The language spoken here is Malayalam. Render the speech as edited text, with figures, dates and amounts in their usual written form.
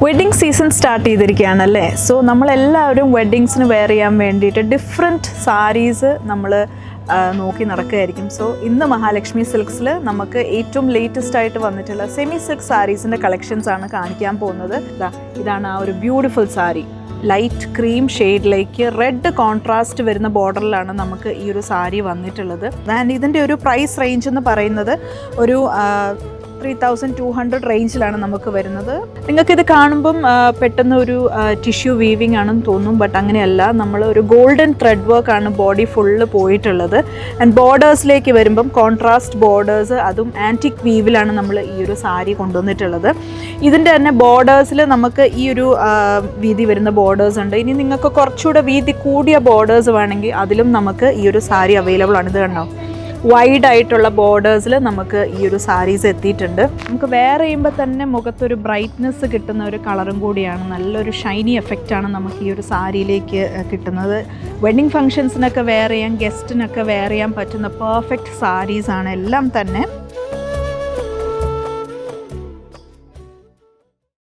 വെഡ്ഡിങ് സീസൺ സ്റ്റാർട്ട് ചെയ്തിരിക്കുകയാണല്ലേ. സോ നമ്മളെല്ലാവരും വെഡ്ഡിങ്സിന് വെയർ ചെയ്യാൻ വേണ്ടിയിട്ട് ഡിഫറെൻറ്റ് സാരീസ് നമ്മൾ നോക്കി നടക്കുകയായിരിക്കും. സോ ഇന്ന് മഹാലക്ഷ്മി സിൽക്സിൽ നമുക്ക് ഏറ്റവും ലേറ്റസ്റ്റ് ആയിട്ട് വന്നിട്ടുള്ള സെമി സിൽക്ക് സാരീസിൻ്റെ കളക്ഷൻസ് ആണ് കാണിക്കാൻ പോകുന്നത്. ഇതാണ് ആ ഒരു ബ്യൂട്ടിഫുൾ സാരി. ലൈറ്റ് ക്രീം ഷെയ്ഡിലേക്ക് റെഡ് കോൺട്രാസ്റ്റ് വരുന്ന ബോർഡറിലാണ് നമുക്ക് ഈ ഒരു സാരി വന്നിട്ടുള്ളത്. ആൻഡ് ഇതിൻ്റെ ഒരു പ്രൈസ് റേഞ്ച് എന്ന് പറയുന്നത് ഒരു 3200 റേഞ്ചിലാണ് നമുക്ക് വരുന്നത്. നിങ്ങൾക്കിത് കാണുമ്പം പെട്ടെന്ന് ഒരു ടിഷ്യൂ വീവിങ് ആണെന്ന് തോന്നും, ബട്ട് അങ്ങനെയല്ല. നമ്മൾ ഒരു ഗോൾഡൻ ത്രെഡ് വർക്കാണ് ബോഡി ഫുള്ള് പോയിട്ടുള്ളത്. ആൻഡ് ബോർഡേഴ്സിലേക്ക് വരുമ്പം കോൺട്രാസ്റ്റ് ബോർഡേഴ്സ്, അതും ആൻറ്റിക് വീവിലാണ് നമ്മൾ ഈ ഒരു സാരി കൊണ്ടുവന്നിട്ടുള്ളത്. ഇതിൻ്റെ തന്നെ ബോർഡേഴ്സിൽ നമുക്ക് ഈ ഒരു വീതി വരുന്ന ബോർഡേഴ്സ് ഉണ്ട്. ഇനി നിങ്ങൾക്ക് കുറച്ചുകൂടെ വീതി കൂടിയ ബോർഡേഴ്സ് വേണമെങ്കിൽ അതിലും നമുക്ക് ഈ ഒരു സാരി അവൈലബിൾ ആണ്. ഇത് കണ്ടോ, വൈഡ് ആയിട്ടുള്ള ബോർഡേഴ്സിൽ നമുക്ക് ഈ ഒരു സാരീസ് എത്തിയിട്ടുണ്ട്. നമുക്ക് വെയർ ചെയ്യുമ്പോൾ തന്നെ മുഖത്തൊരു ബ്രൈറ്റ്നെസ് കിട്ടുന്ന ഒരു കളറും കൂടിയാണ്. നല്ലൊരു ഷൈനി എഫക്റ്റാണ് നമുക്ക് ഈ ഒരു സാരിയിലേക്ക് കിട്ടുന്നത്. വെഡ്ഡിങ് ഫങ്ഷൻസിനൊക്കെ വെയർ ചെയ്യാൻ, ഗസ്റ്റിനൊക്കെ വെയർ ചെയ്യാൻ പറ്റുന്ന പെർഫെക്റ്റ് സാരീസാണ് എല്ലാം തന്നെ.